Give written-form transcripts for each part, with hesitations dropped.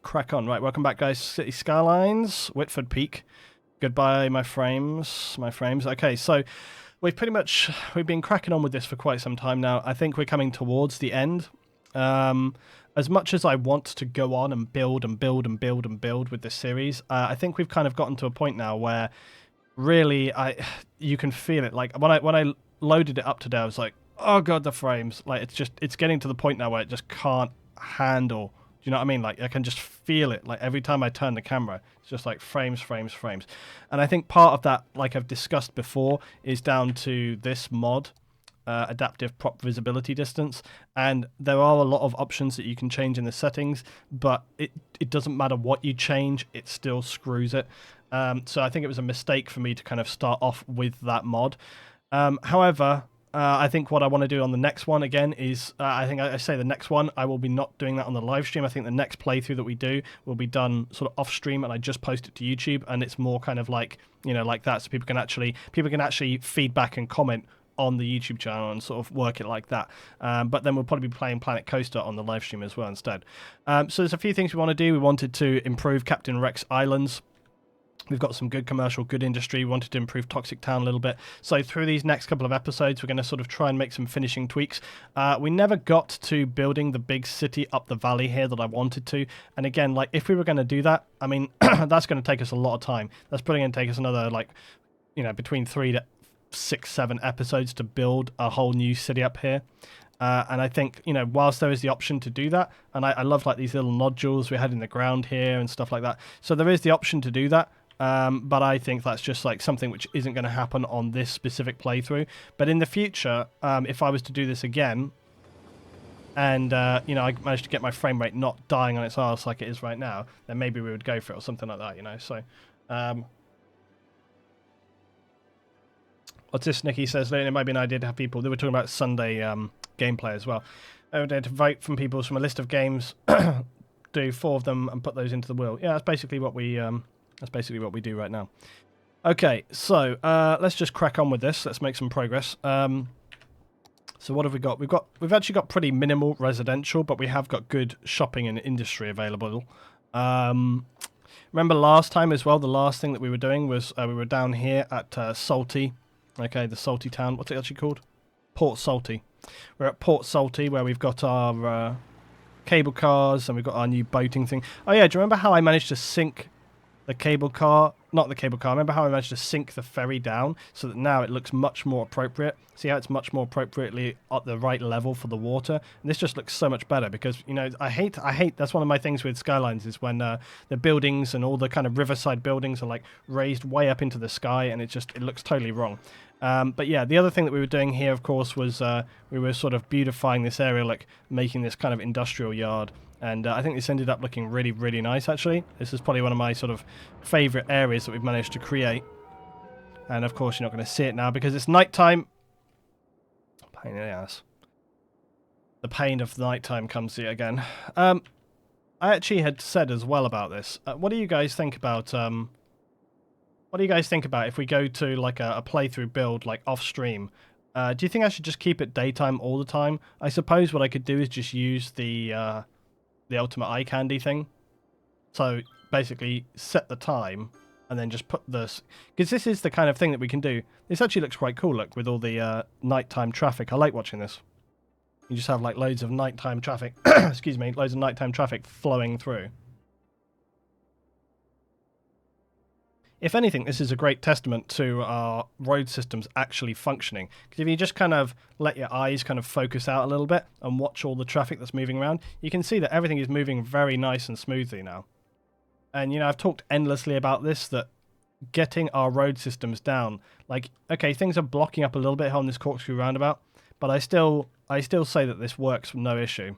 crack on. Right, welcome back, guys. City Skylines, Whitford Peak. Goodbye, my frames. Okay, so we've been cracking on with this for quite some time now. I think we're coming towards the end. As much as I want to go on and build with this series, I think we've kind of gotten to a point now where really you can feel it. Like when I loaded it up today, I was like, oh god, the frames. Like it's getting to the point now where it just can't handle. Do you know what I mean? Like I can just feel it. Like every time I turn the camera, it's just like frames. And I think part of that, like I've discussed before, is down to this mod, adaptive prop visibility distance. And there are a lot of options that you can change in the settings, but it doesn't matter what you change, it still screws it. So I think it was a mistake for me to kind of start off with that mod. However, I think what I want to do on the next one again is, I say the next one, I will be not doing that on the live stream. I think the next playthrough that we do will be done sort of off stream, and I just post it to YouTube, and it's more kind of like, you know, like that, so people can actually feedback and comment on the YouTube channel and sort of work it like that. But then we'll probably be playing Planet Coaster on the live stream as well instead. So there's a few things we want to do. We wanted to improve Captain Rex Islands. We've got some good commercial, good industry. We wanted to improve Toxic Town a little bit. So through these next couple of episodes, we're going to sort of try and make some finishing tweaks. We never got to building the big city up the valley here that I wanted to. And again, like if we were going to do that, I mean, that's going to take us a lot of time. That's probably going to take us another, like, you know, between 3 to 6, 7 episodes to build a whole new city up here. And I think, you know, whilst there is the option to do that, and I love like these little nodules we had in the ground here and stuff like that. So there is the option to do that. But I think that's just like something which isn't going to happen on this specific playthrough. But in the future, if I was to do this again, and you know, I managed to get my frame rate not dying on its arse like it is right now, then maybe we would go for it or something like that, you know. So, what's this? Nikki says it might be an idea to have people. They were talking about Sunday gameplay as well. I would to vote from people from a list of games, do 4 of them, and put those into the wheel. Yeah, that's basically what we. That's basically what we do right now. Okay, so let's just crack on with this. Let's make some progress. So what have we got? We've actually got pretty minimal residential, but we have got good shopping and industry available. Remember last time as well, the last thing that we were doing was we were down here at Salty. Okay, the Salty town. What's it actually called? Port Salty. We're at Port Salty where we've got our cable cars and we've got our new boating thing. Oh yeah, do you remember how I managed to sink the cable car, not the cable car, remember how I managed to sink the ferry down so that now it looks much more appropriate? See how it's much more appropriately at the right level for the water? And this just looks so much better because, you know, I hate, that's one of my things with Skylines is when the buildings and all the kind of riverside buildings are like raised way up into the sky and it looks totally wrong. But yeah, the other thing that we were doing here, of course, was we were sort of beautifying this area, like making this kind of industrial yard. And I think this ended up looking really, really nice, actually. This is probably one of my sort of favourite areas that we've managed to create. And, of course, you're not going to see it now because it's nighttime. Pain in the ass. The pain of nighttime comes here again. I actually had said as well about this. What do you guys think about... what do you guys think about if we go to, like, a playthrough build, like, off-stream? Do you think I should just keep it daytime all the time? I suppose what I could do is just use the ultimate eye candy thing. So basically set the time and then just put this, because this is the kind of thing that we can do. This actually looks quite cool, look, with all the nighttime traffic. I like watching this. You just have like loads of nighttime traffic, excuse me, loads of nighttime traffic flowing through. If anything, this is a great testament to our road systems actually functioning. Because if you just kind of let your eyes kind of focus out a little bit and watch all the traffic that's moving around, you can see that everything is moving very nice and smoothly now. And, you know, I've talked endlessly about this, that getting our road systems down, like, okay, things are blocking up a little bit on this corkscrew roundabout, but I still say that this works with no issue.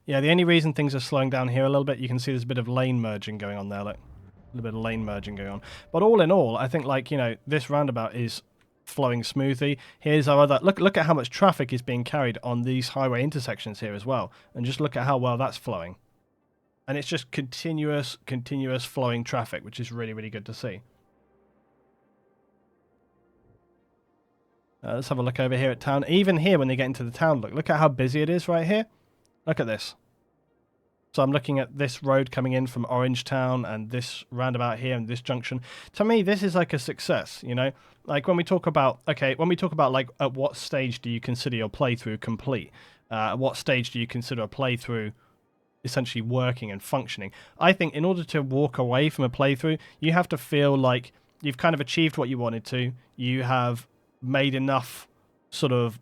Yeah, the only reason things are slowing down here a little bit, you can see there's a bit of lane merging going on there, like a little bit of lane merging going on. But all in all, I think, like, you know, this roundabout is flowing smoothly. Here's our other, look at how much traffic is being carried on these highway intersections here as well. And just look at how well that's flowing. And it's just continuous flowing traffic, which is really, really good to see. Let's have a look over here at town. Even here, when they get into the town, look at how busy it is right here. Look at this. So I'm looking at this road coming in from Orangetown and this roundabout here and this junction. To me, this is like a success, you know? Like when we talk about, like at what stage do you consider your playthrough complete? At what stage do you consider a playthrough essentially working and functioning? I think in order to walk away from a playthrough, you have to feel like you've kind of achieved what you wanted to. You have made enough sort of,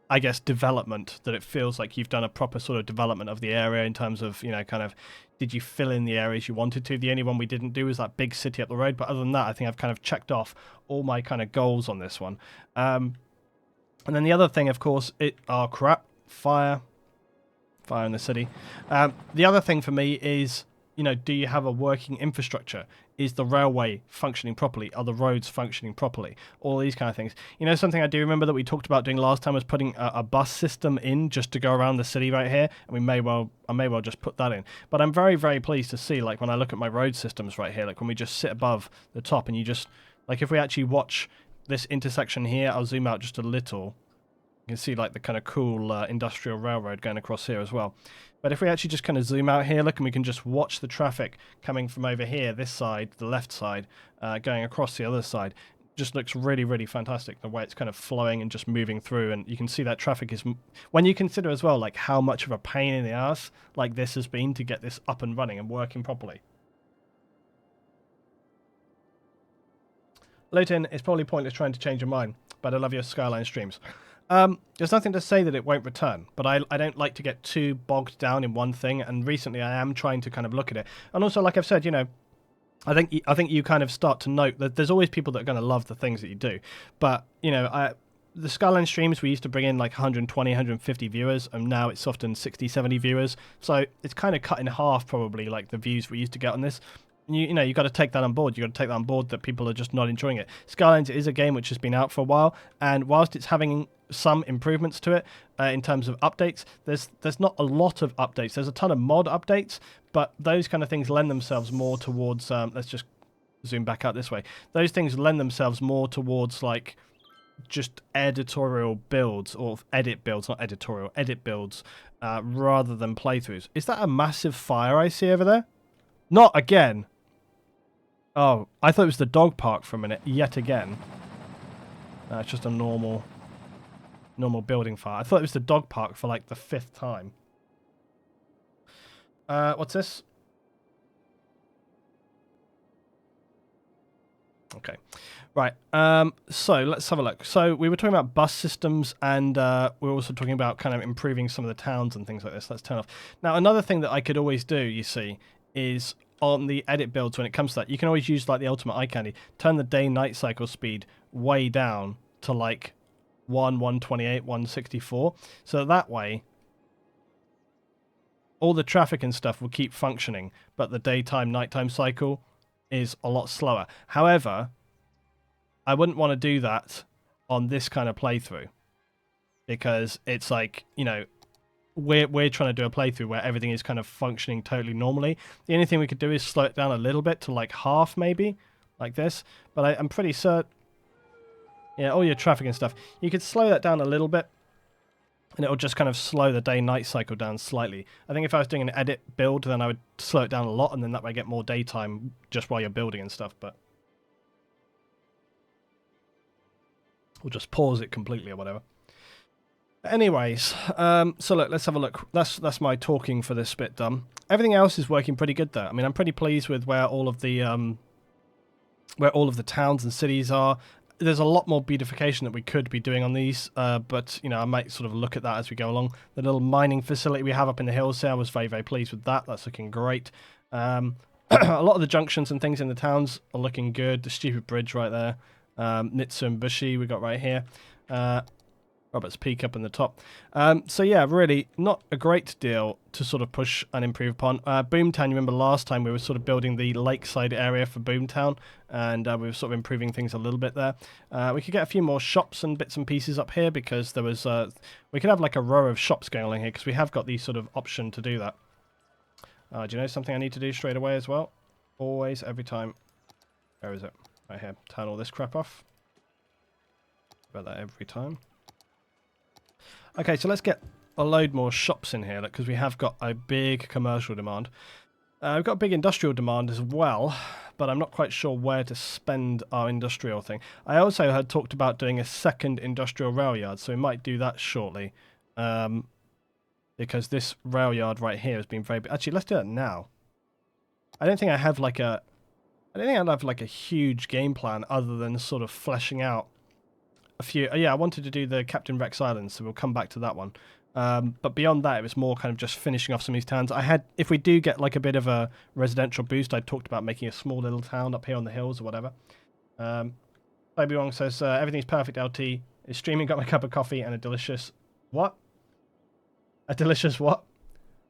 I guess, development that it feels like you've done a proper sort of development of the area in terms of, you know, kind of, did you fill in the areas you wanted to? The only one we didn't do was that big city up the road. But other than that, I think I've kind of checked off all my kind of goals on this one. And then the other thing, of course, fire in the city. The other thing for me is, you know, do you have a working infrastructure? Is the railway functioning properly? Are the roads functioning properly? All these kind of things. You know, something I do remember that we talked about doing last time was putting a bus system in just to go around the city right here, and I may well just put that in. But I'm very, very pleased to see, like, when I look at my road systems right here, like when we just sit above the top and you just, like, if we actually watch this intersection here, I'll zoom out just a little. You can see like the kind of cool industrial railroad going across here as well. But if we actually just kind of zoom out here, look, and we can just watch the traffic coming from over here, this side, the left side, going across the other side. Just looks really, really fantastic, the way it's kind of flowing and just moving through. And you can see that traffic is, when you consider as well, like how much of a pain in the ass like this has been to get this up and running and working properly. Luton, it's probably pointless trying to change your mind, but I love your Skyline streams. There's nothing to say that it won't return, but I don't like to get too bogged down in one thing, and recently I am trying to kind of look at it. And also, like I've said, you know, I think you kind of start to note that there's always people that are going to love the things that you do. But, you know, the Skyline streams, we used to bring in like 120, 150 viewers, and now it's often 60, 70 viewers. So it's kind of cut in half, probably, like the views we used to get on this. You know, you've got to take that on board. You've got to take that on board that people are just not enjoying it. Skylines is a game which has been out for a while, and whilst it's having some improvements to it in terms of updates, there's not a lot of updates. There's a ton of mod updates, but those kind of things lend themselves more towards, let's just zoom back out this way. Those things lend themselves more towards like just editorial builds, or edit builds, not editorial, edit builds, rather than playthroughs. Is that a massive fire I see over there? Not again. Oh, I thought it was the dog park for a minute, yet again. No, it's just a normal building fire. I thought it was the dog park for like the 5th time. What's this? Okay. Right. So let's have a look. So we were talking about bus systems, and we were also talking about kind of improving some of the towns and things like this. Let's turn off. Now, another thing that I could always do, you see, is on the edit builds, when it comes to that, you can always use like the ultimate eye candy, turn the day-night cycle speed way down to like 128, 164. So that way, all the traffic and stuff will keep functioning, but the daytime, nighttime cycle is a lot slower. However, I wouldn't want to do that on this kind of playthrough, because it's like, you know, we're trying to do a playthrough where everything is kind of functioning totally normally. The only thing we could do is slow it down a little bit to like half, maybe, like this. But I'm pretty certain, yeah, all your traffic and stuff, you could slow that down a little bit, and it'll just kind of slow the day-night cycle down slightly. I think if I was doing an edit build, then I would slow it down a lot, and then that way get more daytime just while you're building and stuff. But we'll just pause it completely or whatever. Anyways, so look, let's have a look. That's my talking for this bit done. Everything else is working pretty good there. I mean, I'm pretty pleased with where all of the towns and cities are. There's a lot more beautification that we could be doing on these, but you know, I might sort of look at that as we go along. The little mining facility we have up in the hills there, I was very, very pleased with that. That's looking great. A lot of the junctions and things in the towns are looking good. The stupid bridge right there, Nitsu and Bushi we got right here. Robert's Peak up in the top. So yeah, really not a great deal to sort of push and improve upon. Boomtown, you remember last time we were sort of building the lakeside area for Boomtown, and we were sort of improving things a little bit there. We could get a few more shops and bits and pieces up here, because there was we could have like a row of shops going along here, because we have got the sort of option to do that. Do you know something I need to do straight away as well? Always, every time. Where is it? Right here. Turn all this crap off. About that every time. Okay, so let's get a load more shops in here because we have got a big commercial demand. We've got a big industrial demand as well, but I'm not quite sure where to spend our industrial thing. I also had talked about doing a second industrial rail yard, so we might do that shortly. Because this rail yard right here has been very... Actually, let's do that now. I don't think I have like a... I don't think I'd have like a huge game plan other than sort of fleshing out a few... yeah, I wanted to do the Captain Rex Islands, so we'll come back to that one. But beyond that, it was more kind of just finishing off some of these towns. I had, if we do get like a bit of a residential boost, I talked about making a small little town up here on the hills or whatever. Baby Wong says, everything's perfect, LT. Is streaming, got my cup of coffee and a delicious... What? A delicious what?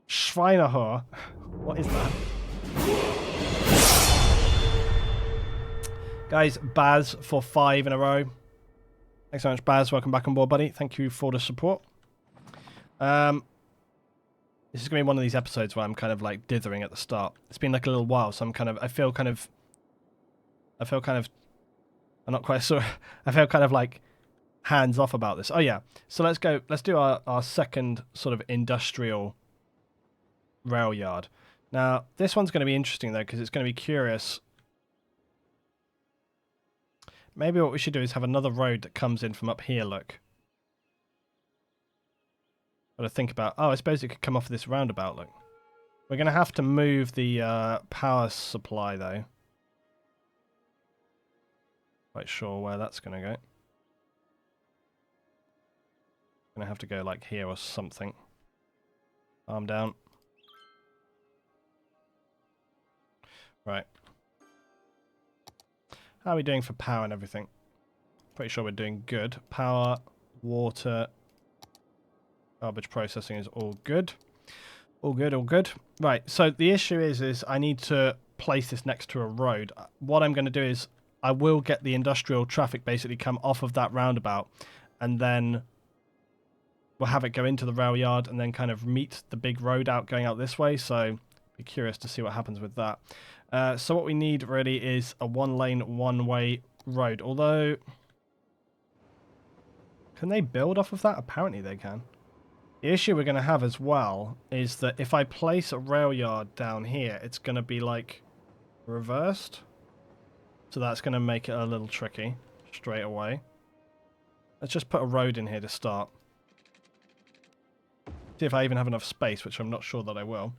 Schweinehoer. What is that? Guys, Baz for 5 in a row. Thanks so much, Baz. Welcome back on board, buddy. Thank you for the support. This is going to be one of these episodes where I'm kind of like dithering at the start. It's been like a little while, so I feel kind of, I'm not quite sure. I feel kind of like hands off about this. Oh yeah. So let's do our second sort of industrial rail yard. Now, this one's going to be interesting though, because it's going to be curious. Maybe what we should do is have another road that comes in from up here, look. Got to think about... Oh, I suppose it could come off of this roundabout, look. We're going to have to move the power supply, though. Quite sure where that's going to go. Going to have to go, like, here or something. Arm down. Right. How are we doing for power and everything? Pretty sure we're doing good. Power, water, garbage processing is all good. All good, all good. Right, so the issue is I need to place this next to a road. What I'm going to do is I will get the industrial traffic basically come off of that roundabout, and then we'll have it go into the rail yard and then kind of meet the big road out going out this way. So be curious to see what happens with that. So what we need really is a one-lane, one-way road. Although, can they build off of that? Apparently they can. The issue we're going to have as well is that if I place a rail yard down here, it's going to be like reversed. So that's going to make it a little tricky straight away. Let's just put a road in here to start. See if I even have enough space, which I'm not sure that I will.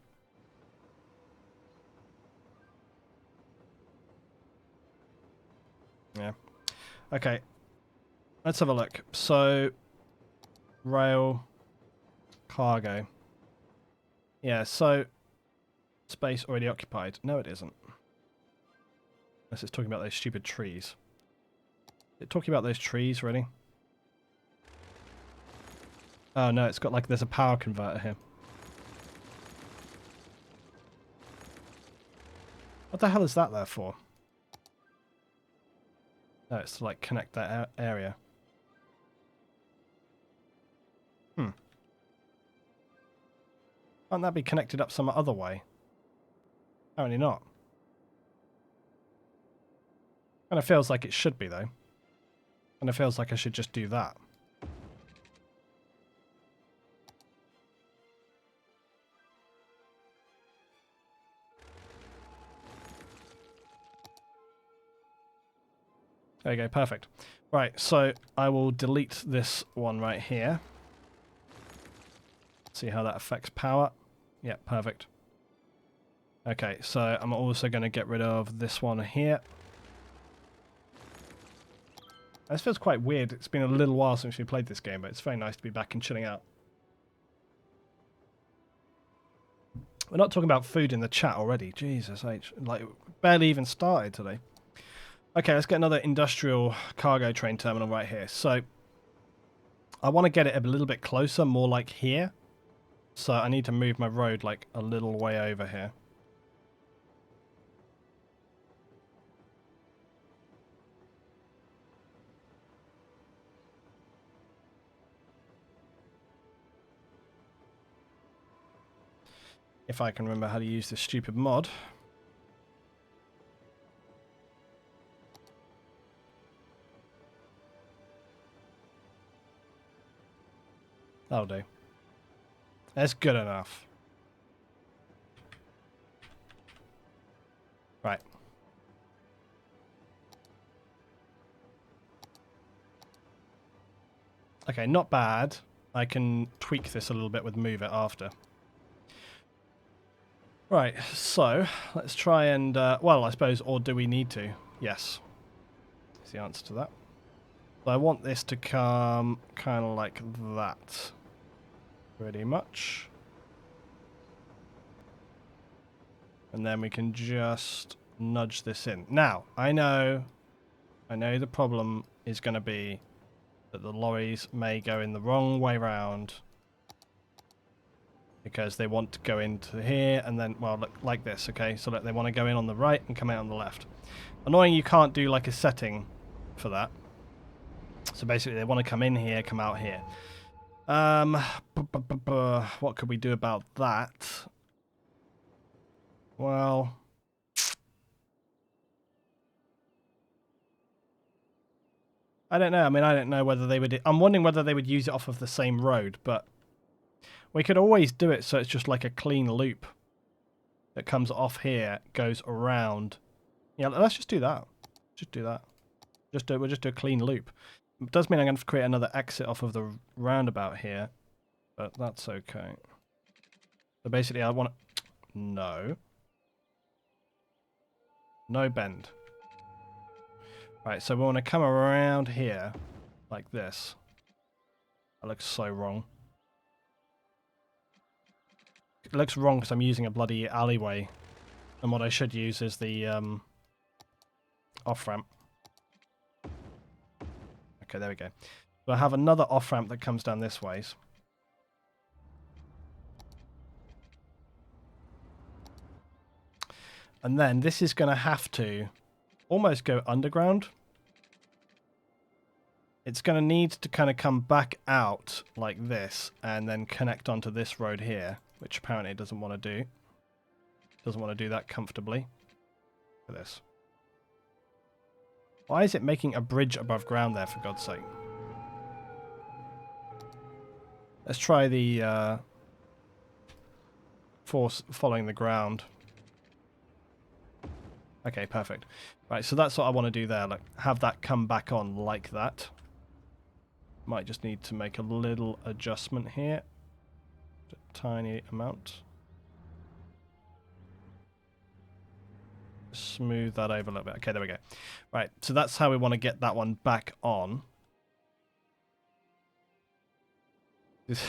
Yeah. Okay. Let's have a look. So, rail, cargo. Yeah, so, space already occupied. No, it isn't. Unless it's talking about those stupid trees. Is it talking about those trees, really? Oh, no, it's got like, there's a power converter here. What the hell is that there for? No, it's to like connect that area. Can't that be connected up some other way? Apparently not. Kind of feels like it should be though. Kind of feels like I should just do that. There you go, perfect. Right, so I will delete this one right here. See how that affects power. Yeah, perfect. Okay, so I'm also going to get rid of this one here. This feels quite weird. It's been a little while since we played this game, but it's very nice to be back and chilling out. We're not talking about food in the chat already. Jesus H. Like, barely even started today. Okay, let's get another industrial cargo train terminal right here. So, I want to get it a little bit closer, more like here. So, I need to move my road like a little way over here. If I can remember how to use this stupid mod. That'll do. That's good enough. Right. Okay, not bad. I can tweak this a little bit with move it after. Right, so let's try and, well, I suppose, or do we need to? Yes. Is the answer to that. So I want this to come kind of like that. Pretty much. And then we can just nudge this in. Now, I know the problem is going to be that the lorries may go in the wrong way round because they want to go into here and then, well, look, like this, okay? So they want to go in on the right and come out on the left. Annoying you can't do like a setting for that. So basically they want to come in here, come out here. What could we do about that? Well, I don't know. I mean, I don't know whether they would... I'm wondering whether they would use it off of the same road, but we could always do it so it's just like a clean loop that comes off here, goes around. Yeah, let's just do that. Just do that. We'll just do a clean loop. It does mean I'm going to have to create another exit off of the roundabout here, but that's okay. So basically I want to... No. No bend. Right, so we want to come around here like this. That looks so wrong. It looks wrong because I'm using a bloody alleyway. And what I should use is the off-ramp. Okay, there we go. So I have another off-ramp that comes down this ways. And then this is going to have to almost go underground. It's going to need to kind of come back out like this and then connect onto this road here, which apparently it doesn't want to do. Doesn't want to do that comfortably. Look at this. Why is it making a bridge above ground there, for God's sake? Let's try the force following the ground. Okay, perfect. Right, so that's what I want to do there. Like, have that come back on like that. Might just need to make a little adjustment here. A tiny amount. Smooth that over a little bit. Okay, there we go. Right, so that's how we want to get that one back on. This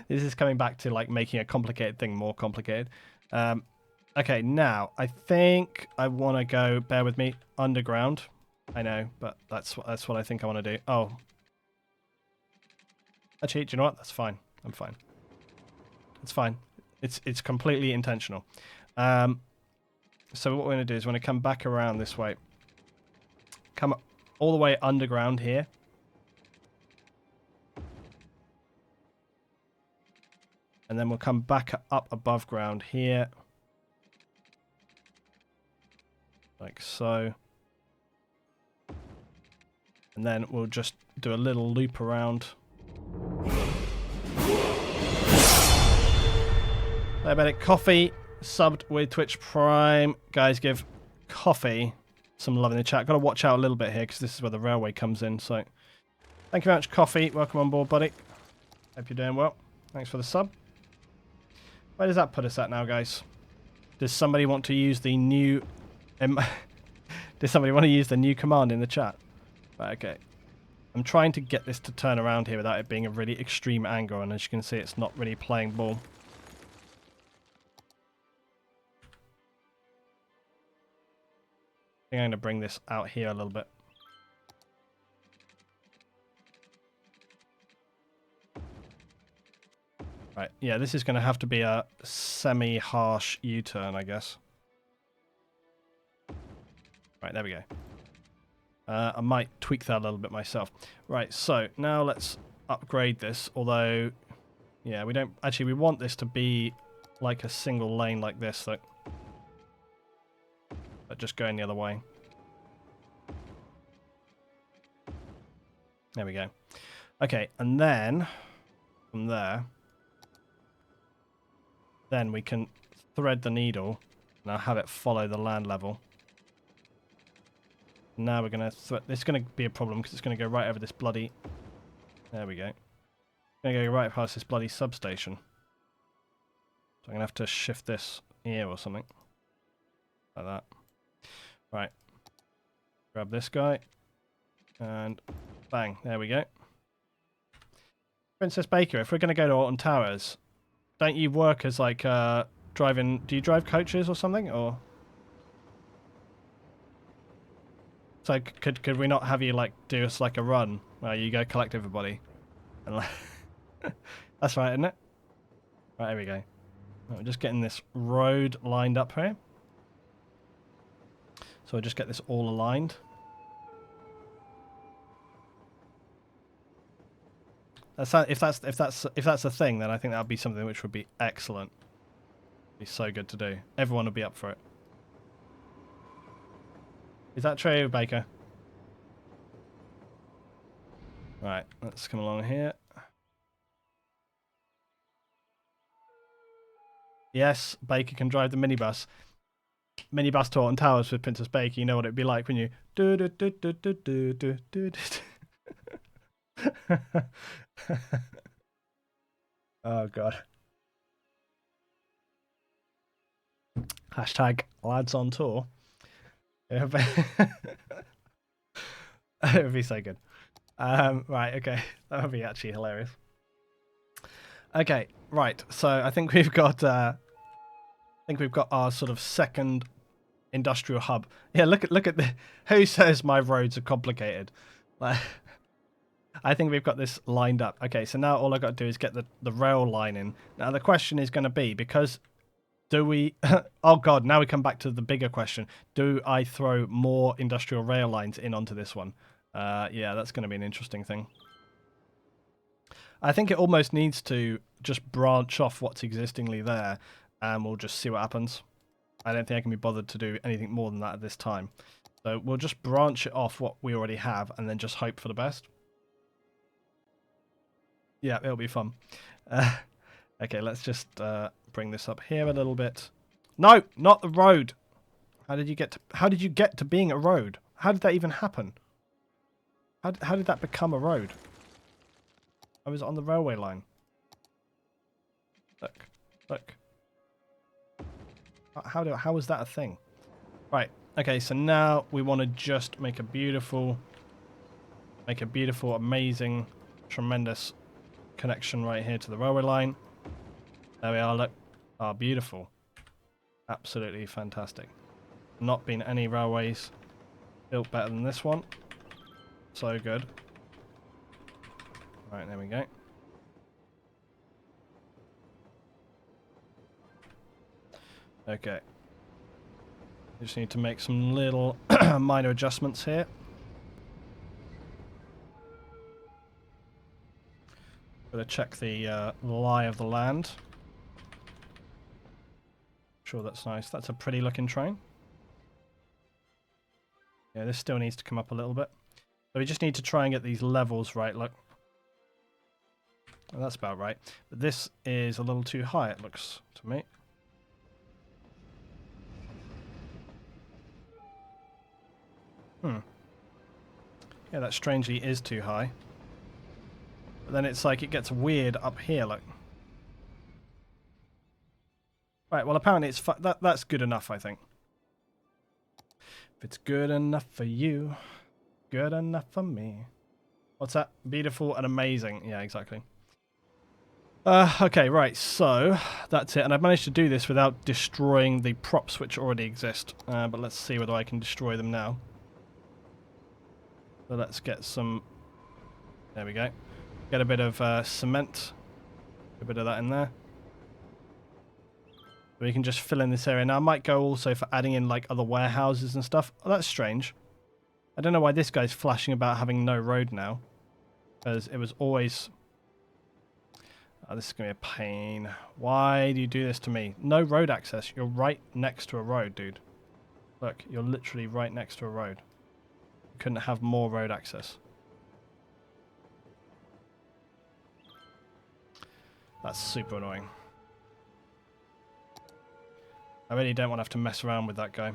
is coming back to like making a complicated thing more complicated. Okay, now I think I want to go, bear with me, underground. I know, but that's what I think I want to do. Oh. Actually, do you know what? That's fine. I'm fine. It's fine. It's completely intentional. So what we're going to do is we're going to come back around this way. Come all the way underground here. And then we'll come back up above ground here. Like so. And then we'll just do a little loop around. Diabetic Coffee subbed with Twitch Prime. Guys, give Coffee some love in the chat. Got to watch out a little bit here because this is where the railway comes in. So thank you very much, Coffee. Welcome on board, buddy. Hope you're doing well. Thanks for the sub. Where does that put us at now, guys? Does somebody want to use the new... Does somebody want to use the new command in the chat? Right, okay. I'm trying to get this to turn around here without it being a really extreme angle, and as you can see, it's not really playing ball. I think I'm going to bring this out here a little bit. Right, yeah, this is going to have to be a semi-harsh U-turn, I guess. Right, there we go. I might tweak that a little bit myself. Right, so now let's upgrade this, although, yeah, we don't... Actually, we want this to be like a single lane like this, so... But just going the other way. There we go. Okay, and then, from there, then we can thread the needle and I'll have it follow the land level. Now we're going to... This is going to be a problem because it's going to go right over this bloody... There we go. It's going to go right past this bloody substation. So I'm going to have to shift this here or something. Like that. Right. Grab this guy. And bang. There we go. Princess Baker, if we're going to go to Alton Towers, don't you work as like driving... Do you drive coaches or something? Or... So could we not have you like do us like a run where you go collect everybody? And like that's right, isn't it? Right, here we go. Right, we're just getting this road lined up here. So we'll just get this all aligned. If that's a thing, then I think that would be something which would be excellent. Be so good to do. Everyone would be up for it. Is that true, Baker? Right, let's come along here. Yes, Baker can drive the minibus. Minibus to Alton Towers with Princess Baker. You know what it'd be like when you do do do do do do do do. Oh god. Hashtag lads on tour. It would be so good. Right, okay. That would be actually hilarious. Okay, right. So I think we've got our sort of second industrial hub. Yeah, look at the who says my roads are complicated? Like, I think we've got this lined up. Okay, so now all I've got to do is get the rail line in. Now the question is going to be, because do we... oh god, now we come back to the bigger question. Do I throw more industrial rail lines in onto this one? Yeah, that's going to be an interesting thing. I think it almost needs to just branch off what's existingly there, and we'll just see what happens. I don't think I can be bothered to do anything more than that at this time. So we'll just branch it off what we already have, and then just hope for the best. Yeah, it'll be fun. Okay, let's just bring this up here a little bit. No, not the road. How did you get to being a road? How did that even happen? How did that become a road? I was on the railway line. Look. How was that a thing? Right. Okay, so now we want to just make a beautiful, amazing, tremendous connection right here to the railway line. There we are, look. Oh, beautiful. Absolutely fantastic. Not been any railways built better than this one. So good. Right, there we go. Okay. Just need to make some little minor adjustments here. Gotta check the lie of the land. Sure, that's nice. That's a pretty looking train. Yeah, this still needs to come up a little bit. So we just need to try and get these levels right, look. Well, that's about right. But this is a little too high, it looks to me. Yeah, that strangely is too high. But then it's like it gets weird up here, look. Right, well apparently it's that's good enough, I think. If it's good enough for you, good enough for me. What's that? Beautiful and amazing. Yeah, exactly. Okay, right, so that's it. And I've managed to do this without destroying the props which already exist. But let's see whether I can destroy them now. So let's get some... There we go. Get a bit of cement. A bit of that in there. So we can just fill in this area. Now I might go also for adding in like other warehouses and stuff. Oh, that's strange. I don't know why this guy's flashing about having no road now. Because it was always... Oh, this is going to be a pain. Why do you do this to me? No road access. You're right next to a road, dude. Look, you're literally right next to a road. You couldn't have more road access. That's super annoying. I really don't want to have to mess around with that guy.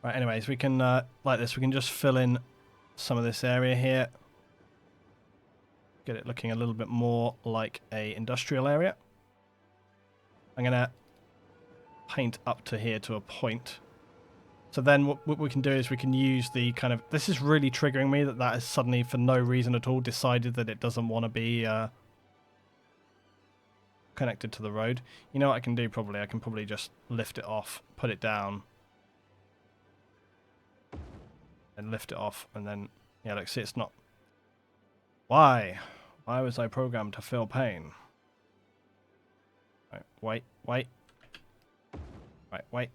Right, anyways, we can, like this, we can just fill in some of this area here. Get it looking a little bit more like a industrial area. I'm going to paint up to here to a point. So then what we can do is we can use the kind of... This is really triggering me that has suddenly, for no reason at all, decided that it doesn't want to be connected to the road. You know what I can do probably? I can probably just lift it off, put it down, and lift it off, and then... Yeah, look, see, it's not... Why? Why was I programmed to feel pain? Right, wait. Right, wait.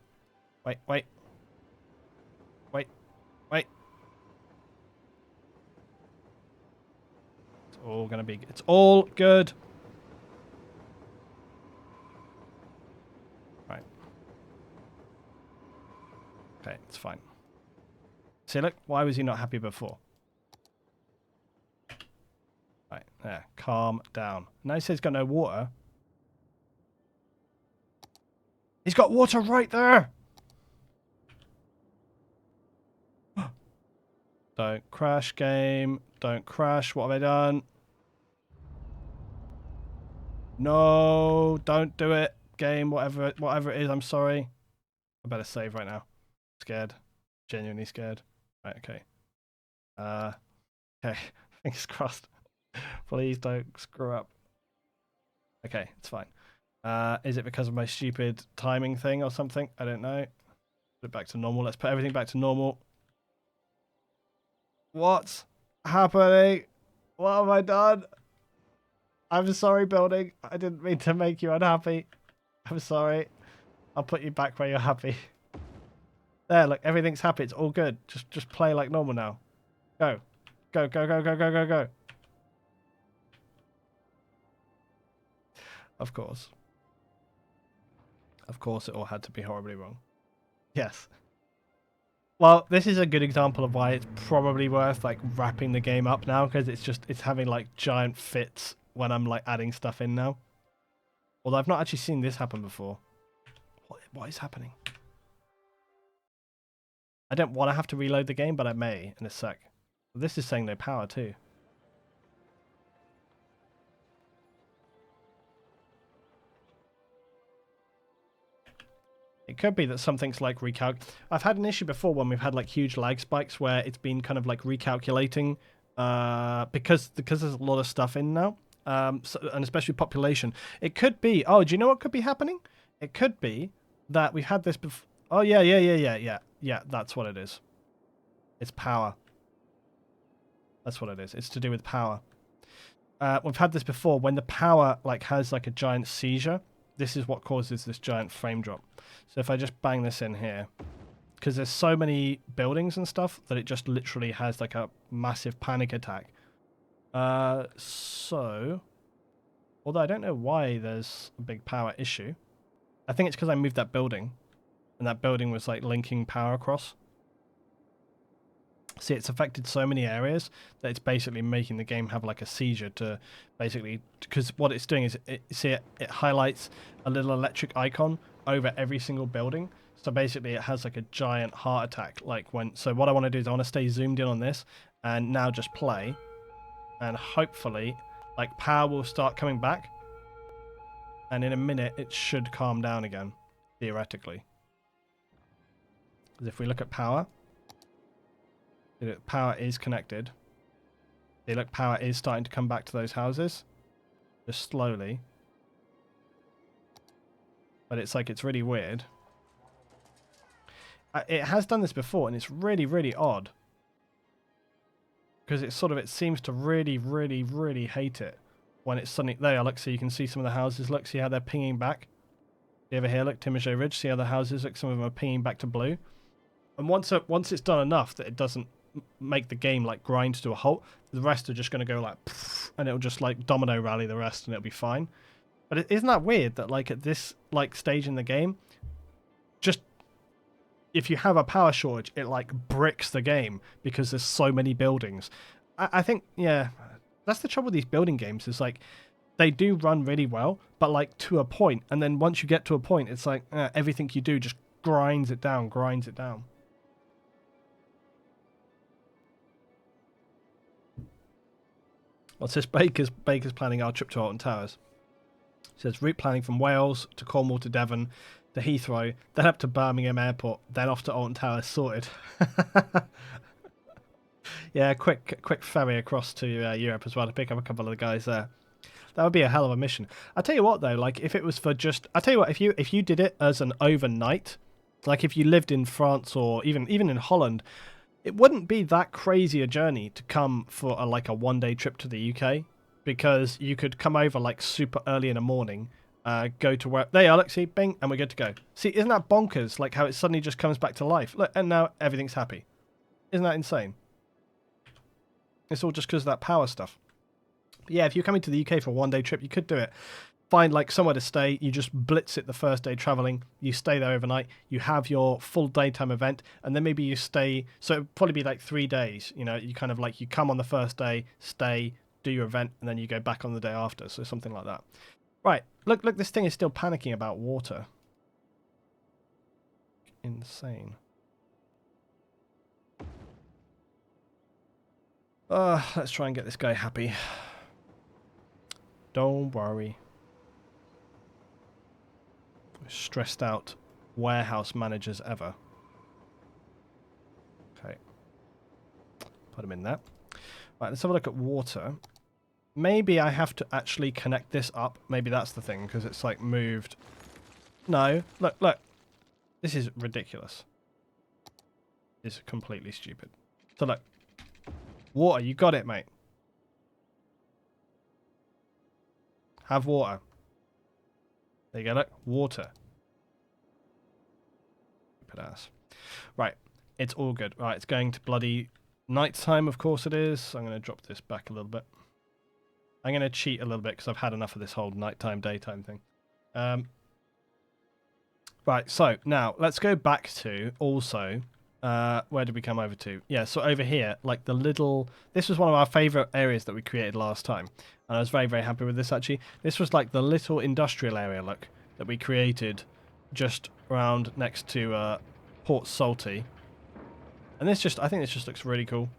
It's all gonna be... It's all good. Right. Okay, it's fine. See, look, why was he not happy before? Right, there. Calm down. Now he says he's got no water. He's got water right there! Don't crash, game. Don't crash. What have I done? No, don't do it. Game, whatever it is, I'm sorry. I better save right now. Scared. Genuinely scared. Right, okay. Okay. Fingers crossed. Please don't screw up. Okay, it's fine. Is it because of my stupid timing thing or something? I don't know. Put it back to normal. Let's put everything back to normal. What's happening? What have I done? I'm sorry, building. I didn't mean to make you unhappy. I'm sorry. I'll put you back where you're happy. There, look, everything's happy. It's all good. Just play like normal now. Go. Go, go, go, go, go, go, go. Of course. Of course it all had to be horribly wrong. Yes. Well, this is a good example of why it's probably worth like wrapping the game up now, because it's having like giant fits when I'm like adding stuff in now. Although I've not actually seen this happen before. What is happening? I don't want to have to reload the game, but I may in a sec. This is saying no power too. It could be that something's like recalc. I've had an issue before when we've had like huge lag spikes where it's been kind of like recalculating because there's a lot of stuff in now, and especially population. It could be. Oh, do you know what could be happening? It could be that we've had this before. Oh yeah. That's what it is. It's power. That's what it is. It's to do with power. We've had this before when the power like has like a giant seizure. This is what causes this giant frame drop. So if I just bang this in here, because there's so many buildings and stuff that it just literally has like a massive panic attack. So, although I don't know why there's a big power issue. I think it's because I moved that building, and that building was like linking power across. See, it's affected so many areas that it's basically making the game have like a seizure to basically, because what it's doing is it highlights a little electric icon over every single building. So basically it has like a giant heart attack. So what I want to do is I want to stay zoomed in on this and now just play, and hopefully like power will start coming back, and in a minute it should calm down again, theoretically. Because if we look at power, power is connected. See, look, power is starting to come back to those houses. Just slowly. But it's like, it's really weird. It has done this before, and it's really, really odd. Because it seems to really, really, really hate it when it's suddenly... There, look, so you can see some of the houses. Look, see how they're pinging back? See over here, look, Timothy Ridge, see how the houses, look, some of them are pinging back to blue. And once it's done enough that it doesn't make the game like grind to a halt, the rest are just going to go like, and it'll just like domino rally the rest, and it'll be fine. But isn't that weird that like at this like stage in the game, just if you have a power shortage, it like bricks the game because there's so many buildings. I think, yeah, that's the trouble with these building games, is like they do run really well, but like to a point. And then once you get to a point, it's like everything you do just grinds it down, grinds it down. What's this? Baker's planning our trip to Alton Towers. It says route planning from Wales to Cornwall to Devon to Heathrow, then up to Birmingham Airport, then off to Alton Towers. Sorted. Yeah, quick ferry across to Europe as well to pick up a couple of the guys there. That would be a hell of a mission. I tell you what though, like if it was for just, I tell you what, if you did it as an overnight, like if you lived in France or even in Holland, it wouldn't be that crazy a journey to come for like a 1 day trip to the UK, because you could come over like super early in the morning, go to where there you are, look, see, bing, and we're good to go. See, isn't that bonkers? Like how it suddenly just comes back to life. Look, and now everything's happy. Isn't that insane? It's all just because of that power stuff. But yeah, if you're coming to the UK for a 1 day trip, you could do it. Find like somewhere to stay. You just blitz it the first day traveling. You stay there overnight. You have your full daytime event, and then maybe you stay. So it'd probably be like 3 days. You know, you kind of like you come on the first day, stay, do your event, and then you go back on the day after. So something like that. Right. Look. This thing is still panicking about water. Insane. Let's try and get this guy happy. Don't worry. Stressed out warehouse managers ever. Okay. Put him in there. Right, let's have a look at water. Maybe I have to actually connect this up. Maybe that's the thing, because it's like moved. No, look. This is ridiculous. It's completely stupid. So look. Water, you got it, mate. Have water. There you go, look. Water. Stupid ass. Right. It's all good. Right, it's going to bloody nighttime, of course it is. I'm going to drop this back a little bit. I'm going to cheat a little bit because I've had enough of this whole nighttime, daytime thing. Right, so now let's go back to also... where did we come over to? Yeah, so over here, like the little... This was one of our favourite areas that we created last time. And I was very, very happy with this, actually. This was like the little industrial area, look, that we created just around next to Port Salty. And this just... I think this just looks really cool.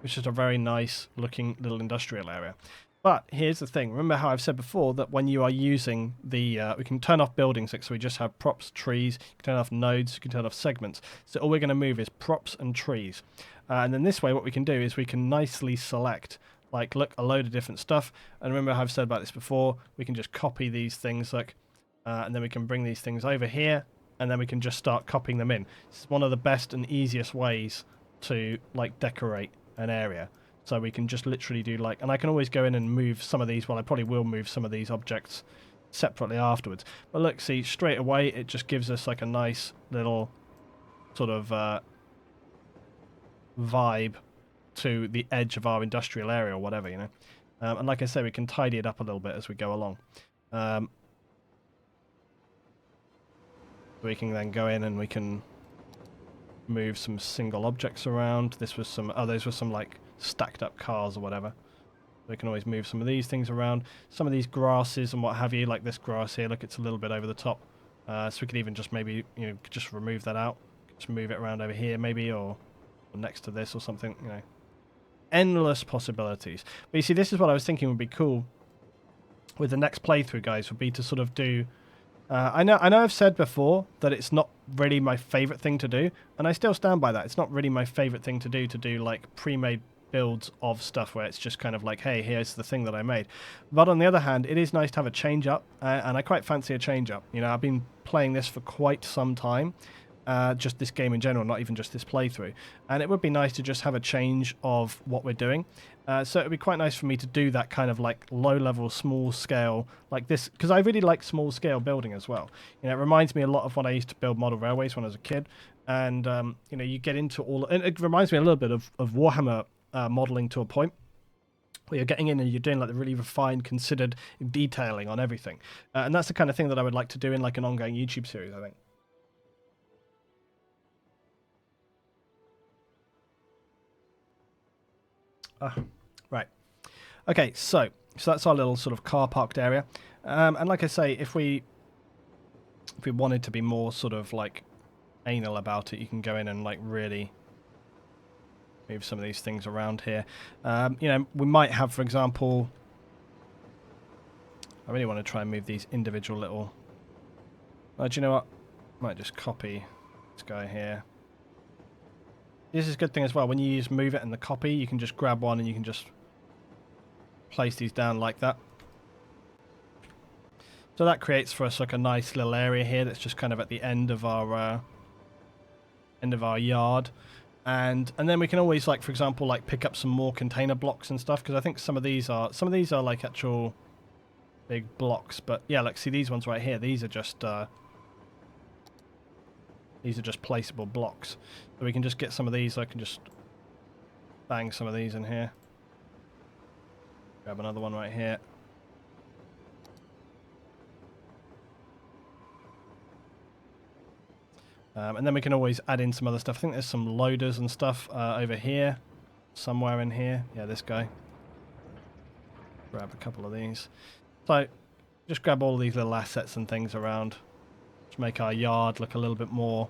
It's just a very nice looking little industrial area. But here's the thing. Remember how I've said before that when you are using the... we can turn off buildings, so we just have props, trees, you can turn off nodes, you can turn off segments. So all we're going to move is props and trees. And then this way what we can do is we can nicely select, like, look, a load of different stuff. And remember how I've said about this before, we can just copy these things, like, and then we can bring these things over here, and then we can just start copying them in. This is one of the best and easiest ways to, like, decorate an area. So we can just literally do like, and I can always go in and move some of these. Well, I probably will move some of these objects separately afterwards. But look, see, straight away, it just gives us like a nice little sort of vibe to the edge of our industrial area or whatever, you know. And like I say, we can tidy it up a little bit as we go along. We can then go in and we can move some single objects around. This was some, those were some like stacked up cars or whatever. We can always move some of these things around. Some of these grasses and what have you, like this grass here, look, it's a little bit over the top. So we could even just maybe, you know, just remove that out. Just move it around over here maybe, or next to this or something, you know. Endless possibilities. But you see, this is what I was thinking would be cool with the next playthrough, guys, would be to sort of do... I know I've said before that it's not really my favourite thing to do, and I still stand by that. It's not really my favourite thing to do like pre-made builds of stuff where it's just kind of like, hey, here's the thing that I made. But on the other hand, it is nice to have a change up, and I quite fancy a change up. You know, I've been playing this for quite some time, just this game in general, not even just this playthrough, and it would be nice to just have a change of what we're doing. So it would be quite nice for me to do that kind of like low-level, small-scale, like this, because I really like small-scale building as well. You know, it reminds me a lot of when I used to build model railways when I was a kid, and you know, you get into all, and it reminds me a little bit of Warhammer modeling to a point, where you're getting in and you're doing like the really refined, considered detailing on everything, and that's the kind of thing that I would like to do in like an ongoing YouTube series, I think. Right. Okay, so So that's our little sort of car parked area. And like I say, if we wanted to be more sort of like anal about it, you can go in and like really move some of these things around here. You know, we might have, for example, I really want to try and move these individual little... do you know what? Might just copy this guy here. This is a good thing as well. When you use move it and the copy, you can just grab one and you can just place these down like that. So that creates for us like a nice little area here that's just kind of at the end of our yard. And then we can always, like, for example, like pick up some more container blocks and stuff, because I think some of these are like actual big blocks. But yeah, like, see these ones right here, these are just placeable blocks. So we can just get some of these. I can just bang some of these in here. Grab another one right here. And then we can always add in some other stuff. I think there's some loaders and stuff over here. Somewhere in here. Yeah, this guy. Grab a couple of these. So, just grab all these little assets and things around. To make our yard look a little bit more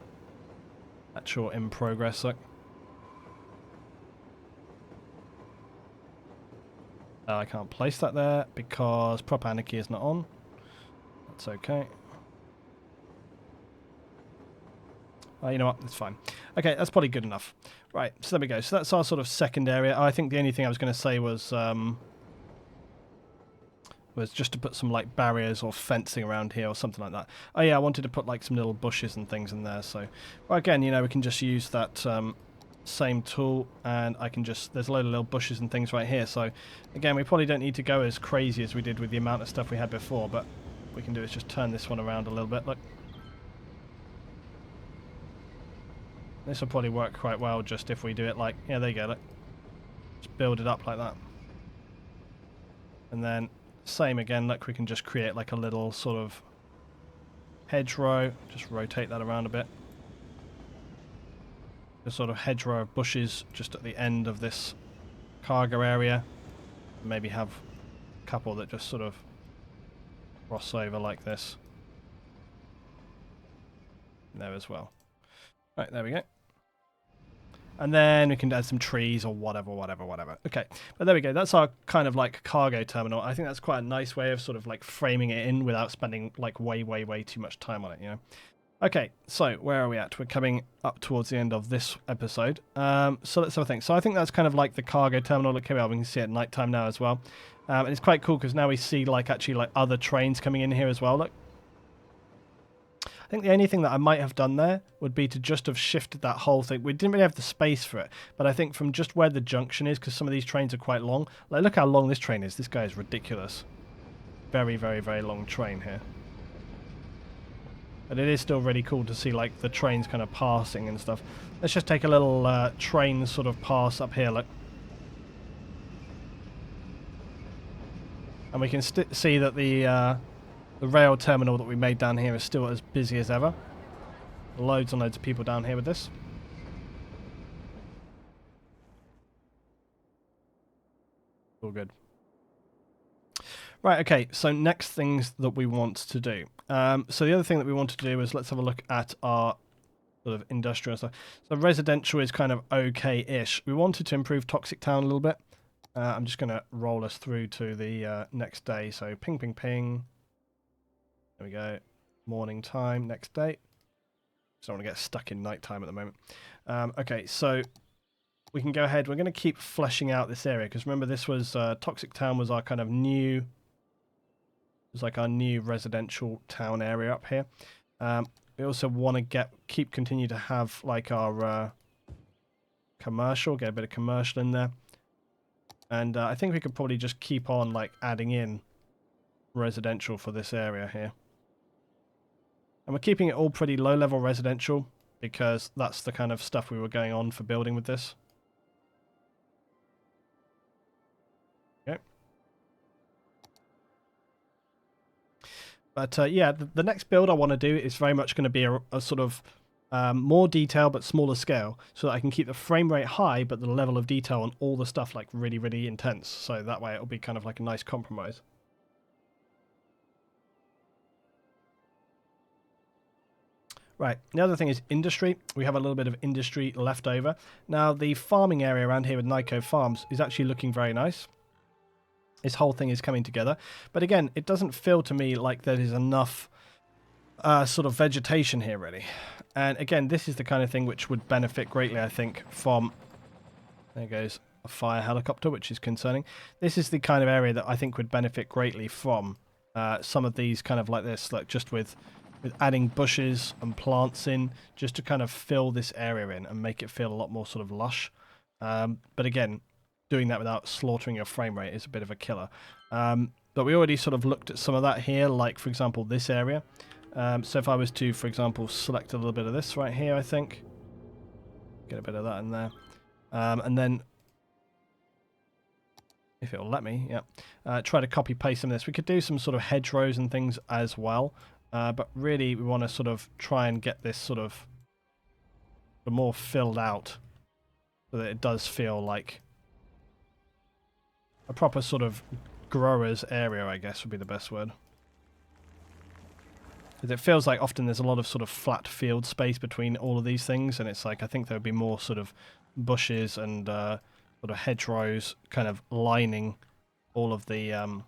actual in progress. Look. I can't place that there because Prop Anarchy is not on. That's okay. You know what? It's fine. Okay, that's probably good enough. Right, so there we go. So that's our sort of second area. I think the only thing I was going to say was just to put some like barriers or fencing around here or something like that. Oh yeah, I wanted to put like some little bushes and things in there. So, well, again, you know, we can just use that same tool, and I can just, there's a load of little bushes and things right here. So, again, we probably don't need to go as crazy as we did with the amount of stuff we had before, but what we can do is just turn this one around a little bit. Look. This will probably work quite well just if we do it like, yeah, there you go, look. Just build it up like that. And then, same again, look, we can just create like a little sort of hedgerow. Just rotate that around a bit. A sort of hedgerow of bushes just at the end of this cargo area. Maybe have a couple that just sort of cross over like this. There as well. Right, there we go. And then we can add some trees or whatever. Okay, but there we go. That's our kind of like cargo terminal. I think that's quite a nice way of sort of like framing it in without spending like way too much time on it, you know. Okay, so where are we at? We're coming up towards the end of this episode. So let's have a think. So I think that's kind of like the cargo terminal. Look here, we can see it at night time now as well. And it's quite cool because now we see like actually like other trains coming in here as well. Look. I think the only thing that I might have done there would be to just have shifted that whole thing. We didn't really have the space for it, but I think from just where the junction is, because some of these trains are quite long. Like, look how long this train is. This guy is ridiculous. Very long train here. But it is still really cool to see like the trains kind of passing and stuff. Let's just take a little train sort of pass up here, look. And we can see that the rail terminal that we made down here is still as busy as ever. Loads and loads of people down here with this. All good. Right, okay, so next things that we want to do. So the other thing that we want to do is let's have a look at our sort of industrial stuff. So residential is kind of okay-ish. We wanted to improve Toxic Town a little bit. I'm just going to roll us through to the next day. So ping. There we go. Morning time, next day. Just don't want to get stuck in night time at the moment. Okay, so we can go ahead. We're going to keep fleshing out this area because remember this was Toxic Town was our kind of new. It was like our new residential town area up here. We also want to continue to have like our commercial. Get a bit of commercial in there, and I think we could probably just keep on like adding in residential for this area here. And we're keeping it all pretty low-level residential because that's the kind of stuff we were going on for building with this. Okay. But yeah, the next build I want to do is very much going to be a sort of more detail but smaller scale, so that I can keep the frame rate high but the level of detail on all the stuff like really, really intense. So that way it'll be kind of like a nice compromise. Right, the other thing is industry. We have a little bit of industry left over. Now, the farming area around here with Nyko Farms is actually looking very nice. This whole thing is coming together. But again, it doesn't feel to me like there is enough sort of vegetation here, really. And again, this is the kind of thing which would benefit greatly, I think, from... There goes a fire helicopter, which is concerning. This is the kind of area that I think would benefit greatly from some of these kind of like this, like just with adding bushes and plants in, just to kind of fill this area in and make it feel a lot more sort of lush. But again, doing that without slaughtering your frame rate is a bit of a killer. But we already sort of looked at some of that here, like, for example, this area. So if I was to, for example, select a little bit of this right here, I think. Get a bit of that in there. And then, if it'll let me, yeah. Try to copy-paste some of this. We could do some sort of hedgerows and things as well. But really, we want to sort of try and get this sort of more filled out so that it does feel like a proper sort of grower's area, I guess would be the best word. Because it feels like often there's a lot of sort of flat field space between all of these things, and it's like I think there would be more sort of bushes and sort of hedgerows kind of lining all of the...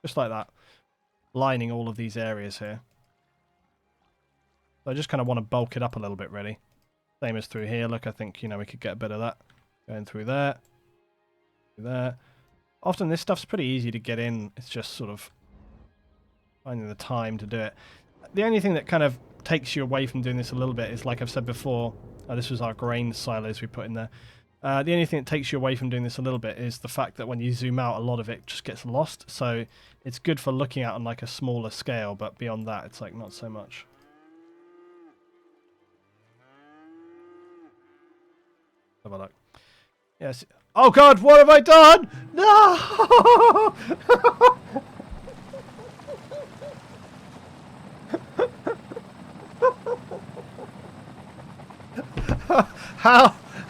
just like that. Lining all of these areas here. So I just kind of want to bulk it up a little bit, really. Same as through here. Look, I think, you know, we could get a bit of that. Going through there. Through there. Often this stuff's pretty easy to get in. It's just sort of finding the time to do it. The only thing that kind of takes you away from doing this a little bit is, like I've said before, this was our grain silos we put in there. The only thing that takes you away from doing this a little bit is the fact that when you zoom out, a lot of it just gets lost. So it's good for looking at on like a smaller scale, but beyond that, it's like not so much. Have a look. Yes. Oh God, what have I done? No!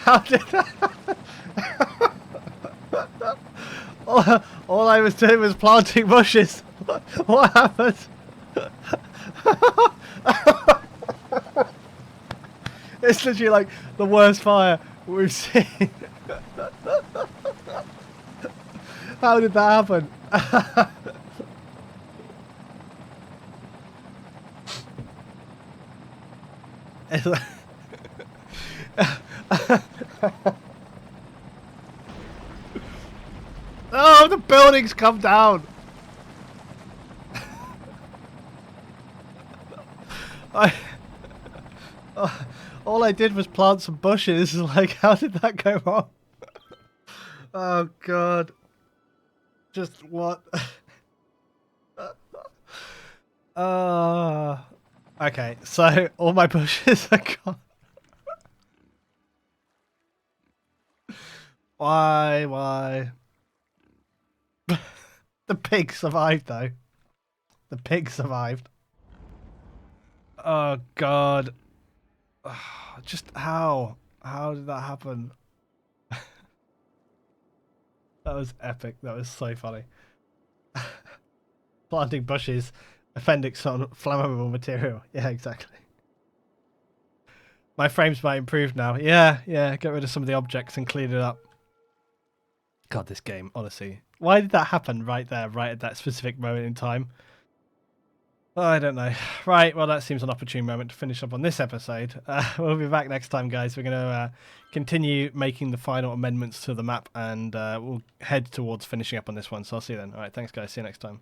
How did that? all I was doing was planting bushes. What happened? It's literally like the worst fire we've seen. How did that happen? It's like oh, the buildings come down. All I did was plant some bushes. Like, how did that go wrong? Oh God! Just what? Okay, so all my bushes are gone. Why? The pig survived, though. The pig survived. Oh, God. Just how? How did that happen? That was epic. That was so funny. Planting bushes, appendix on flammable material. Yeah, exactly. My frames might improve now. Yeah, get rid of some of the objects and clean it up. God, this game, honestly. Why did that happen right there, right at that specific moment in time? Oh, I don't know. Right, well, that seems an opportune moment to finish up on this episode. We'll be back next time, guys. We're going to continue making the final amendments to the map, and we'll head towards finishing up on this one. So I'll see you then. All right, thanks, guys. See you next time.